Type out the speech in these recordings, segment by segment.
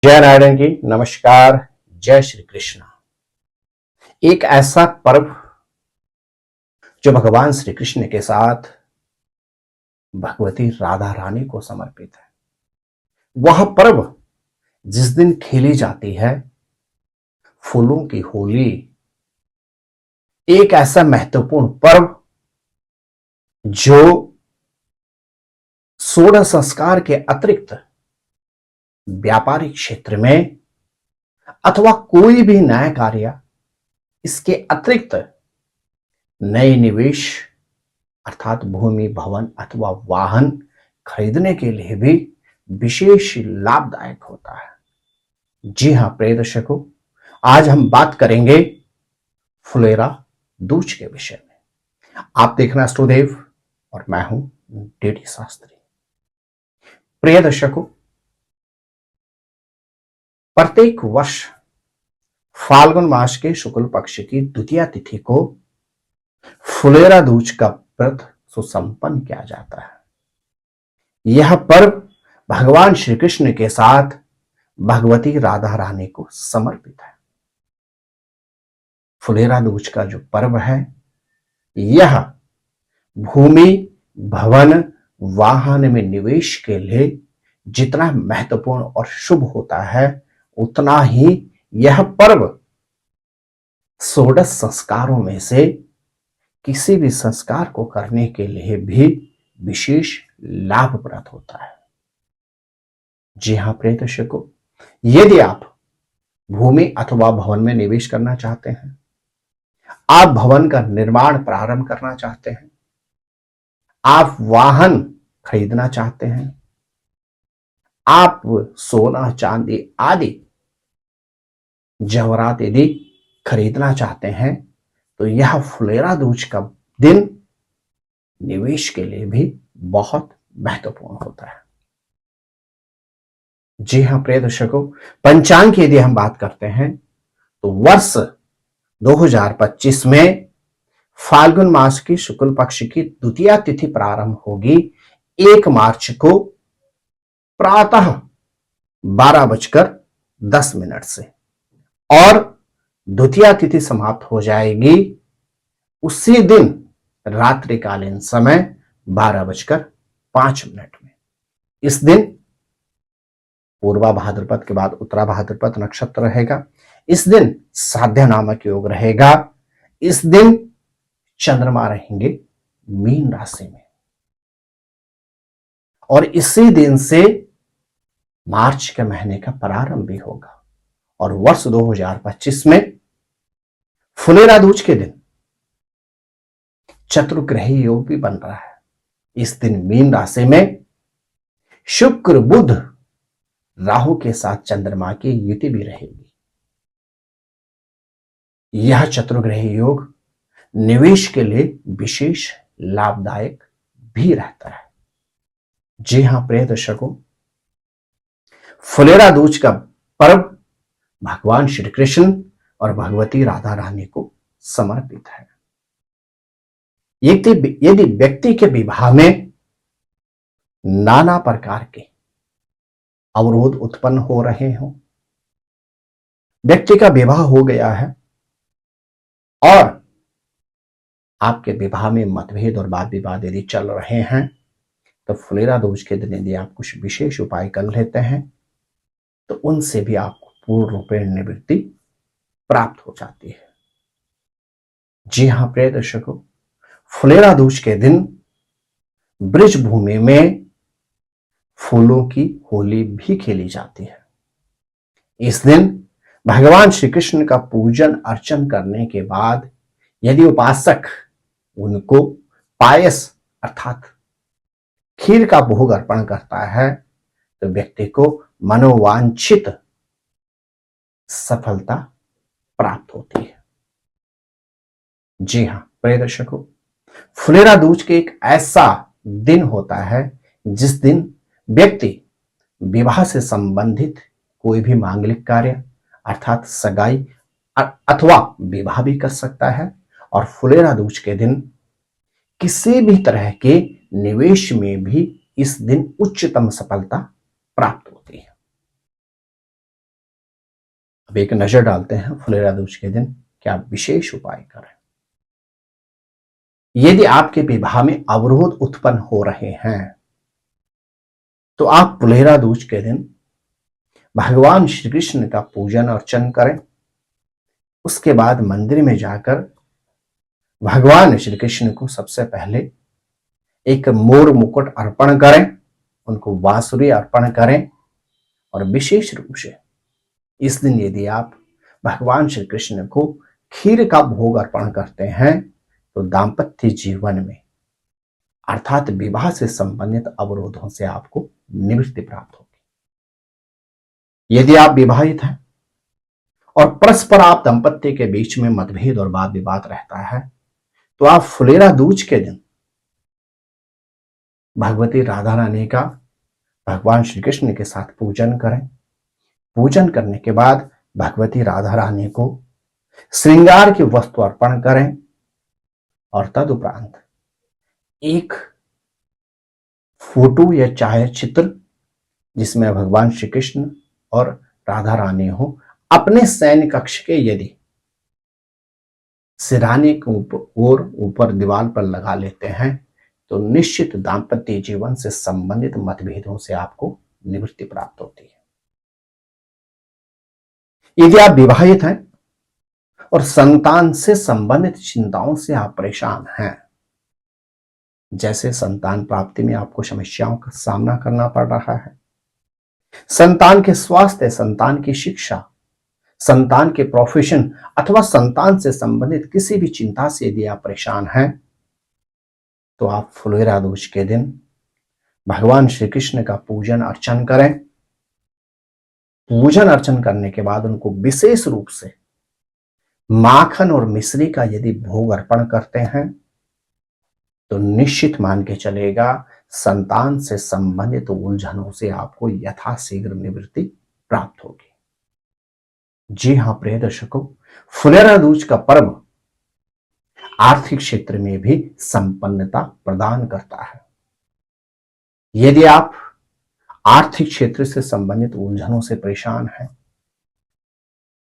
जय नारायण की नमस्कार। जय श्री कृष्ण। एक ऐसा पर्व जो भगवान श्री कृष्ण के साथ भगवती राधा रानी को समर्पित है। वह पर्व जिस दिन खेली जाती है, फूलों की होली, एक ऐसा महत्वपूर्ण पर्व जो सोलह संस्कार के अतिरिक्त व्यापारिक क्षेत्र में अथवा कोई भी नया कार्य, इसके अतिरिक्त नए निवेश अर्थात भूमि, भवन अथवा वाहन खरीदने के लिए भी विशेष लाभदायक होता है। जी हां प्रिय दर्शकों, आज हम बात करेंगे फुलेरा दूज के विषय में। आप देखना स्टूदेव और मैं हूं डीडी शास्त्री। प्रिय दर्शकों, प्रत्येक वर्ष फाल्गुन मास के शुक्ल पक्ष की द्वितीया तिथि को फुलेरा दूज का व्रत सुसंपन्न किया जाता है। यह पर्व भगवान श्री कृष्ण के साथ भगवती राधा रानी को समर्पित है। फुलेरा दूज का जो पर्व है, यह भूमि, भवन, वाहन में निवेश के लिए जितना महत्वपूर्ण और शुभ होता है, उतना ही यह पर्व षोडश संस्कारों में से किसी भी संस्कार को करने के लिए भी विशेष लाभप्रद होता है। जी हां प्रिय दर्शकों, यदि आप भूमि अथवा भवन में निवेश करना चाहते हैं, आप भवन का निर्माण प्रारंभ करना चाहते हैं, आप वाहन खरीदना चाहते हैं, आप सोना चांदी आदि जवाहरात यदि खरीदना चाहते हैं, तो यह फुलेरा दूज का दिन निवेश के लिए भी बहुत महत्वपूर्ण होता है। जी हां प्रिय दर्शकों, पंचांग की यदि हम बात करते हैं तो वर्ष 2025 में फाल्गुन मास की शुक्ल पक्ष की द्वितीया तिथि प्रारंभ होगी 1 मार्च को प्रातः 12:10 से, और द्वितीया तिथि समाप्त हो जाएगी उसी दिन रात्रिकालीन समय 12:05 में। इस दिन पूर्वा भाद्रपद के बाद उत्तरा भाद्रपद नक्षत्र रहेगा। इस दिन साध्य नामक योग रहेगा। इस दिन चंद्रमा रहेंगे मीन राशि में, और इसी दिन से मार्च के महीने का प्रारंभ भी होगा। और वर्ष 2025 में फुलेरा दूज के दिन चतुर्ग्रही योग भी बन रहा है। इस दिन मीन राशि में शुक्र, बुध, राहु के साथ चंद्रमा की युति भी रहेगी। यह चतुर्ग्रही योग निवेश के लिए विशेष लाभदायक भी रहता है। जी हां प्रिय दर्शकों, फुलेरा दूज का पर्व भगवान श्री कृष्ण और भगवती राधा रानी को समर्पित है। यदि व्यक्ति के विवाह में नाना प्रकार के अवरोध उत्पन्न हो रहे हों, व्यक्ति का विवाह हो गया है और आपके विवाह में मतभेद और वाद विवाद यदि चल रहे हैं, तो फुलेरा दूज के दिन यदि आप कुछ विशेष उपाय कर लेते हैं, तो उनसे भी आपको पूर्ण रूपेण निवृत्ति प्राप्त हो जाती है। जी हां प्रिय दर्शकों, फुलेरा दूज के दिन ब्रिज भूमि में फूलों की होली भी खेली जाती है। इस दिन भगवान श्री कृष्ण का पूजन अर्चन करने के बाद यदि उपासक उनको पायस अर्थात खीर का भोग अर्पण करता है, तो व्यक्ति को मनोवांछित सफलता प्राप्त होती है। जी हां प्रिय दर्शकों, फुलेरा दूज के एक ऐसा दिन होता है जिस दिन व्यक्ति विवाह से संबंधित कोई भी मांगलिक कार्य अर्थात सगाई अथवा विवाह भी कर सकता है, और फुलेरा दूज के दिन किसी भी तरह के निवेश में भी इस दिन उच्चतम सफलता प्राप्त होती है। अब एक नजर डालते हैं फुलेरा दूज के दिन क्या विशेष उपाय करें। यदि आपके विवाह में अवरोध उत्पन्न हो रहे हैं तो आप फुलेरा दूज के दिन भगवान श्री कृष्ण का पूजन अर्चन करें। उसके बाद मंदिर में जाकर भगवान श्री कृष्ण को सबसे पहले एक मोर मुकुट अर्पण करें, उनको बांसुरी अर्पण करें। और विशेष रूप से इस दिन यदि आप भगवान श्री कृष्ण को खीर का भोग अर्पण करते हैं तो दाम्पत्य जीवन में अर्थात विवाह से संबंधित अवरोधों से आपको निवृत्ति प्राप्त होगी। यदि आप विवाहित हैं और परस्पर आप दंपत्ति के बीच में मतभेद और वाद विवाद रहता है तो आप फुलेरा दूज के दिन भगवती राधा रानी का भगवान श्री कृष्ण के साथ पूजन करें। पूजन करने के बाद भगवती राधा रानी को श्रृंगार की वस्तु अर्पण करें और तदुपरांत एक फोटो या छायाचित्र जिसमें भगवान श्री कृष्ण और राधा रानी हो अपने शयन कक्ष के यदि सिरहाने के ऊपर दीवार पर लगा लेते हैं तो निश्चित दाम्पत्य जीवन से संबंधित मतभेदों से आपको निवृत्ति प्राप्त होती है। यदि आप विवाहित हैं और संतान से संबंधित चिंताओं से आप परेशान हैं, जैसे संतान प्राप्ति में आपको समस्याओं का सामना करना पड़ रहा है, संतान के स्वास्थ्य, संतान की शिक्षा, संतान के प्रोफेशन अथवा संतान से संबंधित किसी भी चिंता से यदि आप परेशान हैं तो आप फुलेरा दूज के दिन भगवान श्री कृष्ण का पूजन अर्चन करें। पूजन अर्चन करने के बाद उनको विशेष रूप से माखन और मिश्री का यदि भोग अर्पण करते हैं तो निश्चित मान के चलेगा संतान से संबंधित उलझनों से आपको यथाशीघ्र निवृत्ति प्राप्त होगी। जी हां प्रिय दर्शकों, फुलेरा दूज का पर्व आर्थिक क्षेत्र में भी संपन्नता प्रदान करता है। यदि आप आर्थिक क्षेत्र से संबंधित उलझनों से परेशान हैं,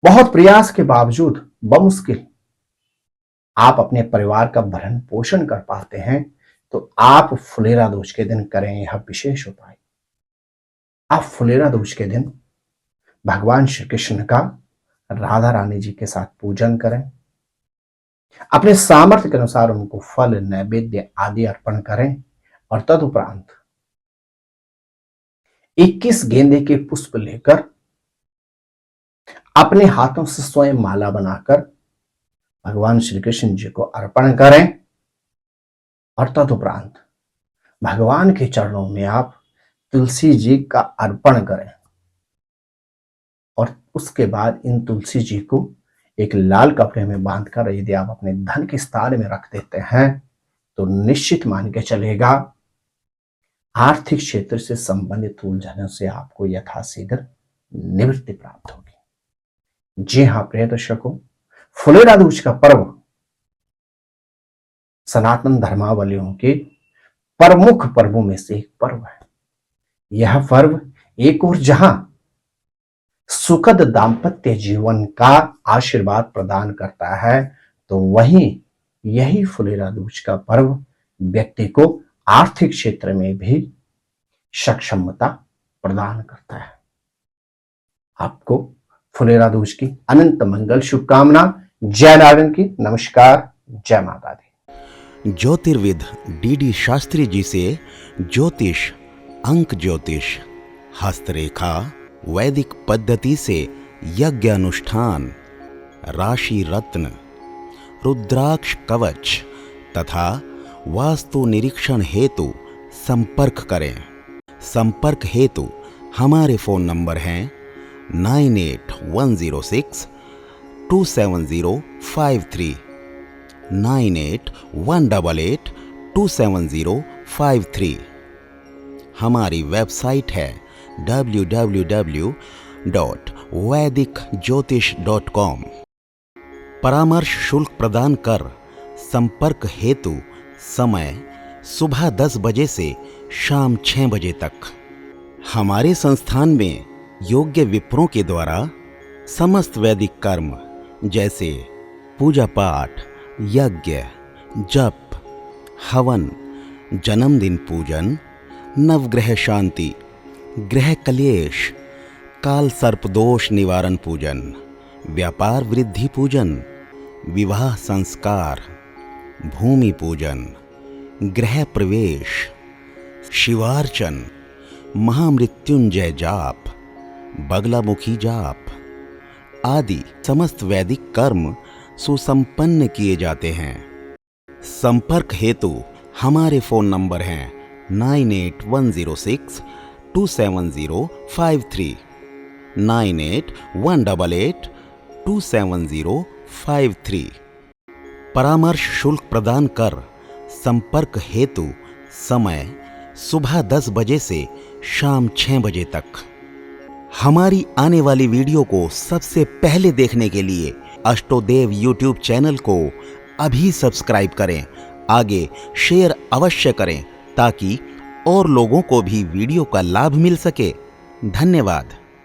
बहुत प्रयास के बावजूद बमुश्किल आप अपने परिवार का भरण पोषण कर पाते हैं तो आप फुलेरा दूज के दिन करें यह विशेष उपाय। आप फुलेरा दूज के दिन भगवान श्री कृष्ण का राधा रानी जी के साथ पूजन करें। अपने सामर्थ्य के अनुसार उनको फल, नैवेद्य आदि अर्पण करें और तदुपरांत 21 गेंदे के पुष्प लेकर अपने हाथों से स्वयं माला बनाकर भगवान श्री कृष्ण जी को अर्पण करें और तदुपरांत भगवान के चरणों में आप तुलसी जी का अर्पण करें और उसके बाद इन तुलसी जी को एक लाल कपड़े में बांधकर यदि आप अपने धन के स्थान में रख देते हैं तो निश्चित मान के चलेगा आर्थिक क्षेत्र से संबंधित उलझनों से आपको यथाशीघ्र निवृत्ति प्राप्त होगी। जी हां प्रिय दर्शकों, फुलेरा दूज का पर्व सनातन धर्मावलंबियों के प्रमुख पर्वों में से एक पर्व है। यह पर्व एक और जहां सुखद दाम्पत्य जीवन का आशीर्वाद प्रदान करता है तो वहीं यही फुलेरा दूज का पर्व व्यक्ति को आर्थिक क्षेत्र में भी सक्षमता प्रदान करता है। आपको फुलेरा दूज की अनंत मंगल शुभकामना। जय नारायण की नमस्कार, जय माता दी। ज्योतिर्विद डीडी शास्त्री जी से ज्योतिष, अंक ज्योतिष, हस्तरेखा, वैदिक पद्धति से यज्ञ अनुष्ठान, राशि रत्न, रुद्राक्ष कवच तथा वास्तु निरीक्षण हेतु संपर्क करें। संपर्क हेतु हमारे फोन नंबर हैं 9810627053, 9818827053। हमारी वेबसाइट है www.vedicjyotish.com। परामर्श शुल्क प्रदान कर संपर्क हेतु समय सुबह 10 बजे से शाम 6 बजे तक। हमारे संस्थान में योग्य विप्रों के द्वारा समस्त वैदिक कर्म जैसे पूजा पाठ, यज्ञ, जप, हवन, जन्मदिन पूजन, नवग्रह शांति, ग्रह कलेश, काल सर्प दोष निवारण पूजन, व्यापार वृद्धि पूजन, विवाह संस्कार, भूमि पूजन, गृह प्रवेश, शिवार्चन, महामृत्युंजय जाप, बगलामुखी जाप आदि समस्त वैदिक कर्म सुसंपन्न किए जाते हैं। संपर्क हेतु हमारे फोन नंबर हैं 9810627053, 9818827053। परामर्श शुल्क प्रदान कर संपर्क हेतु समय सुबह 10 बजे से शाम 6 बजे तक। हमारी आने वाली वीडियो को सबसे पहले देखने के लिए अष्टोदेव यूट्यूब चैनल को अभी सब्सक्राइब करें। आगे शेयर अवश्य करें ताकि और लोगों को भी वीडियो का लाभ मिल सके। धन्यवाद।